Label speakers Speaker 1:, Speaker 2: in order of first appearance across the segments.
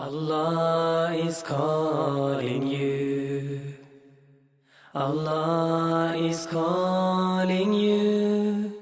Speaker 1: Allah is calling you. Allah is calling you.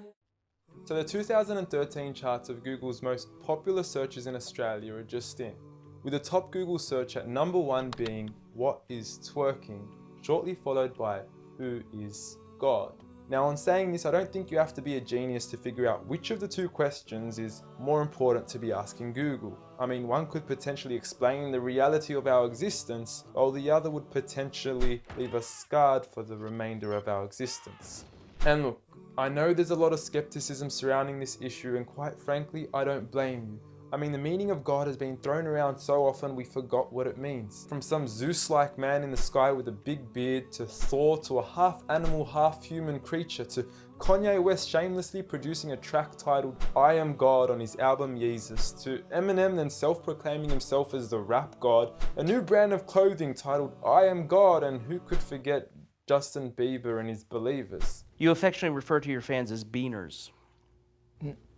Speaker 2: So the 2013 charts of Google's most popular searches in Australia are just in, with the top Google search at number 1 being "What is twerking?", shortly followed by "Who is God?". Now, on saying this, I don't think you have to be a genius to figure out which of the two questions is more important to be asking Google. I mean, one could potentially explain the reality of our existence, while the other would potentially leave us scarred for the remainder of our existence. And look, I know there's a lot of skepticism surrounding this issue, and quite frankly, I don't blame you. I mean, the meaning of God has been thrown around so often we forgot what it means. From some Zeus-like man in the sky with a big beard, to Thor, to a half-animal, half-human creature, to Kanye West shamelessly producing a track titled "I Am God" on his album Yeezus, to Eminem then self-proclaiming himself as the rap god, a new brand of clothing titled "I Am God", and who could forget Justin Bieber and his Believers.
Speaker 3: You affectionately refer to your fans as beaners.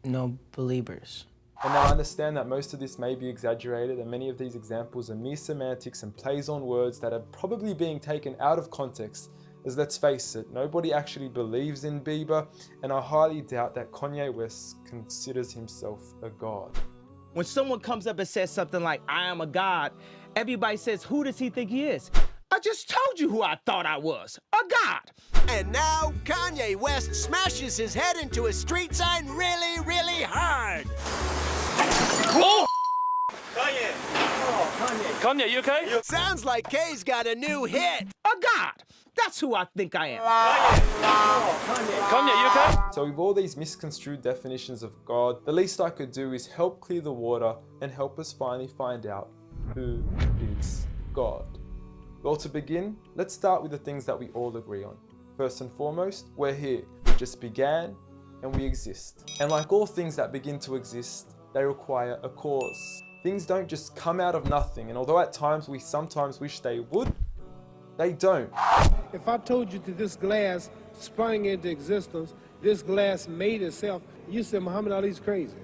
Speaker 4: No, believers.
Speaker 2: And now I understand that most of this may be exaggerated, and many of these examples are mere semantics and plays on words that are probably being taken out of context, as let's face it, nobody actually believes in Bieber, and I highly doubt that Kanye West considers himself a god.
Speaker 5: When someone comes up and says something like, "I am a god," everybody says, "Who does he think he is?" I just told you who I thought I was, a god.
Speaker 6: And now Kanye West smashes his head into a street sign really, really hard.
Speaker 3: Oh! Kanye! Oh, Kanye. Kanye, you okay?
Speaker 6: Sounds like Kay's got a new hit.
Speaker 5: A god. That's who I think I am.
Speaker 3: Kanye! Oh, Kanye. Kanye, you okay?
Speaker 2: So with all these misconstrued definitions of God, the least I could do is help clear the water and help us finally find out who is God. Well, to begin, let's start with the things that we all agree on. First and foremost, we're here. We just began and we exist. And like all things that begin to exist, they require a cause. Things don't just come out of nothing, and although at times we sometimes wish they would, they don't.
Speaker 7: If I told you that this glass sprang into existence, this glass made itself, you said Muhammad Ali's crazy.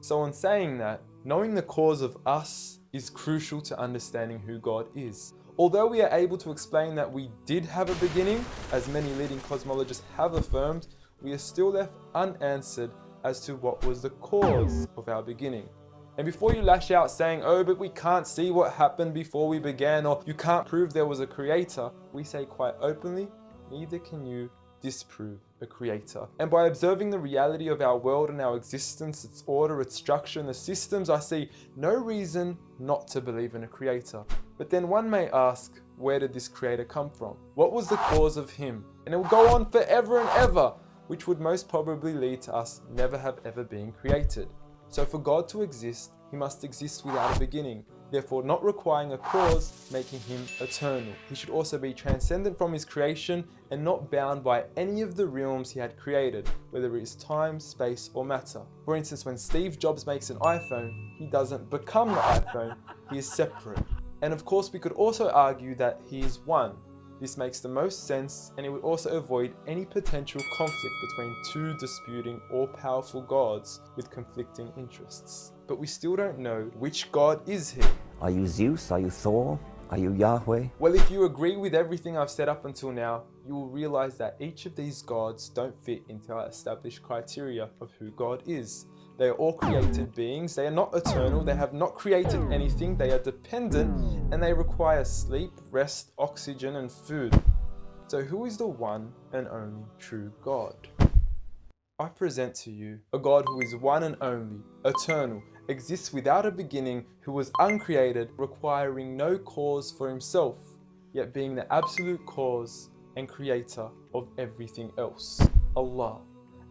Speaker 2: So in saying that, knowing the cause of us is crucial to understanding who God is. Although we are able to explain that we did have a beginning, as many leading cosmologists have affirmed, we are still left unanswered as to what was the cause of our beginning. And before you lash out saying, "Oh, but we can't see what happened before we began," or "you can't prove there was a creator," we say quite openly, neither can you disprove a creator. And by observing the reality of our world and our existence, its order, its structure, and the systems, I see no reason not to believe in a creator. But then one may ask, where did this creator come from? What was the cause of him? And it will go on forever and ever, which would most probably lead to us never have ever been created. So for God to exist, he must exist without a beginning, therefore not requiring a cause, making him eternal. He should also be transcendent from his creation and not bound by any of the realms he had created, whether it is time, space, or matter. For instance, when Steve Jobs makes an iPhone, he doesn't become the iPhone, he is separate. And of course, we could also argue that he is one. This makes the most sense, and it would also avoid any potential conflict between two disputing all-powerful gods with conflicting interests. But we still don't know which God is he.
Speaker 8: Are you Zeus? Are you Thor? Are you Yahweh?
Speaker 2: Well, if you agree with everything I've said up until now, you will realize that each of these gods don't fit into our established criteria of who God is. They are all created beings, they are not eternal, they have not created anything, they are dependent, and they require sleep, rest, oxygen, and food. So who is the one and only true God? I present to you a God who is one and only, eternal, exists without a beginning, who was uncreated, requiring no cause for himself, yet being the absolute cause and creator of everything else. Allah.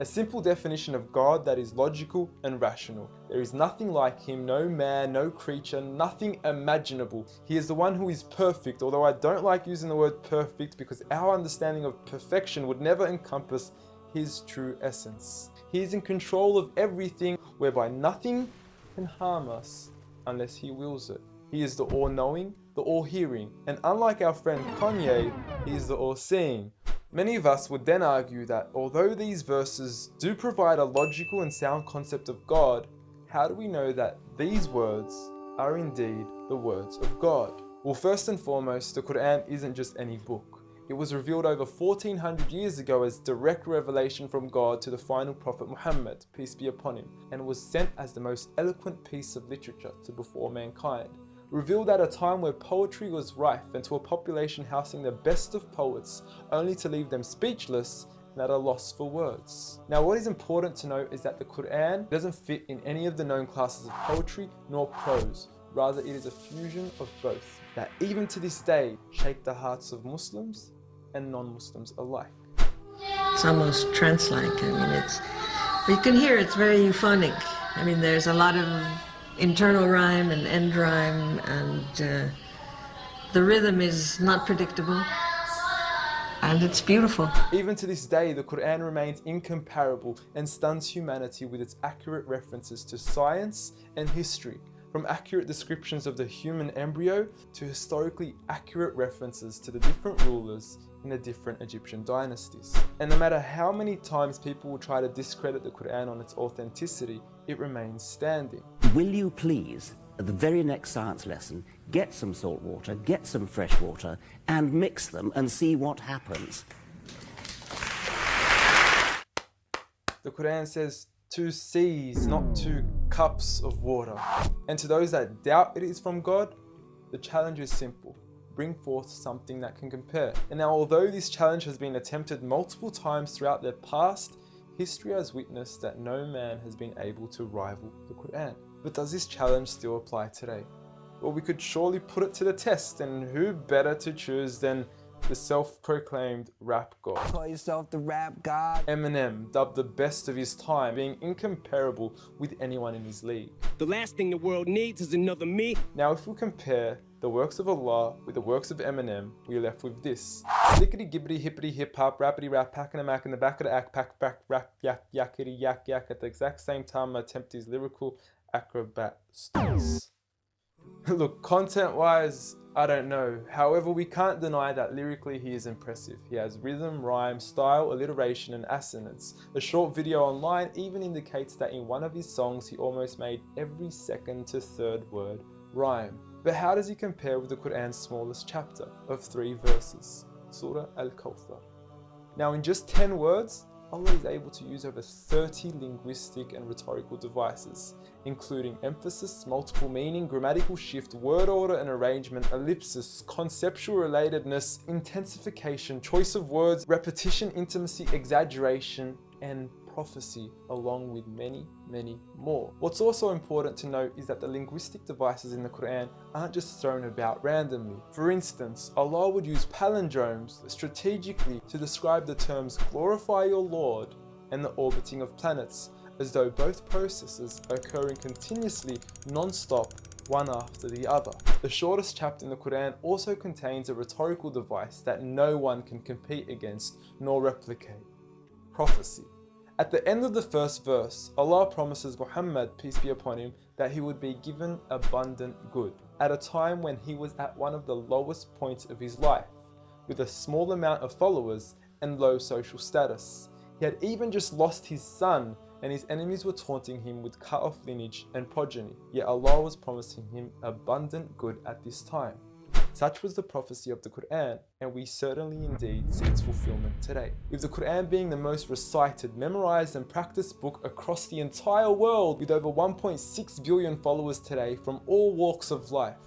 Speaker 2: A simple definition of God that is logical and rational. There is nothing like him, no man, no creature, nothing imaginable. He is the one who is perfect, although I don't like using the word perfect because our understanding of perfection would never encompass his true essence. He is in control of everything, whereby nothing can harm us unless he wills it. He is the all-knowing, the all-hearing, and unlike our friend Kanye, he is the all-seeing. Many of us would then argue that although these verses do provide a logical and sound concept of God, how do we know that these words are indeed the words of God? Well, first and foremost, the Quran isn't just any book. It was revealed over 1400 years ago as direct revelation from God to the final prophet Muhammad, peace be upon him, and was sent as the most eloquent piece of literature to before mankind. Revealed at a time where poetry was rife and to a population housing the best of poets, only to leave them speechless and at a loss for words. Now, what is important to note is that the Quran doesn't fit in any of the known classes of poetry nor prose. Rather, it is a fusion of both that even to this day shape the hearts of Muslims and non-Muslims alike.
Speaker 9: It's almost trance-like. I mean, you can hear it's very euphonic. I mean, there's a lot of internal rhyme and end rhyme, and the rhythm is not predictable, and it's beautiful.
Speaker 2: Even to this day, the Quran remains incomparable and stuns humanity with its accurate references to science and history, from accurate descriptions of the human embryo to historically accurate references to the different rulers in the different Egyptian dynasties. And no matter how many times people will try to discredit the Quran on its authenticity, it remains standing.
Speaker 8: Will you please, at the very next science lesson, get some salt water, get some fresh water, and mix them and see what happens?
Speaker 2: The Quran says 2 seas, not 2 cups of water. And to those that doubt it is from God, the challenge is simple. Bring forth something that can compare. And now, although this challenge has been attempted multiple times throughout the past, history has witnessed that no man has been able to rival the Quran. But does this challenge still apply today? Well, we could surely put it to the test, and who better to choose than the self-proclaimed rap god.
Speaker 5: Call yourself the rap god.
Speaker 2: Eminem, dubbed the best of his time, being incomparable with anyone in his league.
Speaker 7: The last thing the world needs is another me.
Speaker 2: Now, if we compare the works of Allah with the works of Eminem, we are left with this. Slickety gibbity hippity hip hop, rappity rap, pack and a mac in the back of the act, pack, back, rap, yak, yakety yak, yak. At the exact same time, I attempt his lyrical acrobat stunts. Look, content-wise, I don't know. However, we can't deny that lyrically he is impressive. He has rhythm, rhyme, style, alliteration, and assonance. A short video online even indicates that in one of his songs he almost made every second to third word rhyme. But how does he compare with the Quran's smallest chapter of 3 verses, Surah Al-Kawthar? Now, in just 10 words, Allah is able to use over 30 linguistic and rhetorical devices, including emphasis, multiple meaning, grammatical shift, word order and arrangement, ellipsis, conceptual relatedness, intensification, choice of words, repetition, intimacy, exaggeration, and prophecy, along with many, many more. What's also important to note is that the linguistic devices in the Quran aren't just thrown about randomly. For instance, Allah would use palindromes strategically to describe the terms glorify your Lord and the orbiting of planets, as though both processes are occurring continuously, non-stop, one after the other. The shortest chapter in the Quran also contains a rhetorical device that no one can compete against nor replicate: prophecy. At the end of the first verse, Allah promises Muhammad, peace be upon him, that he would be given abundant good at a time when he was at one of the lowest points of his life, with a small amount of followers and low social status. He had even just lost his son, and his enemies were taunting him with cut-off lineage and progeny, yet Allah was promising him abundant good at this time. Such was the prophecy of the Quran, and we certainly indeed see its fulfillment today, with the Quran being the most recited, memorized and practiced book across the entire world, with over 1.6 billion followers today from all walks of life.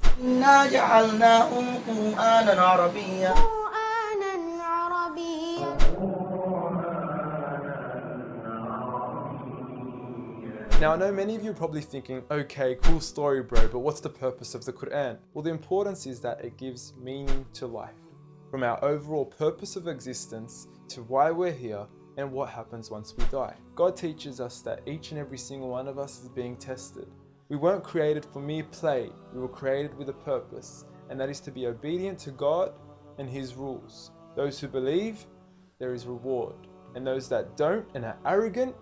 Speaker 2: Now, I know many of you are probably thinking, okay, cool story bro, but what's the purpose of the Quran? Well, the importance is that it gives meaning to life, from our overall purpose of existence to why we're here and what happens once we die. God teaches us that each and every single one of us is being tested. We weren't created for mere play, we were created with a purpose, and that is to be obedient to God and His rules. Those who believe, there is reward, and those that don't and are arrogant,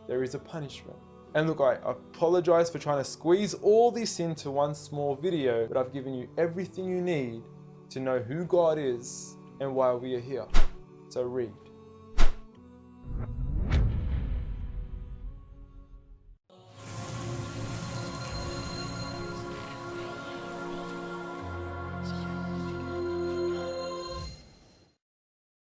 Speaker 2: there is a punishment. And look, I apologize for trying to squeeze all this into one small video, but I've given you everything you need to know who God is and why we are here. So read.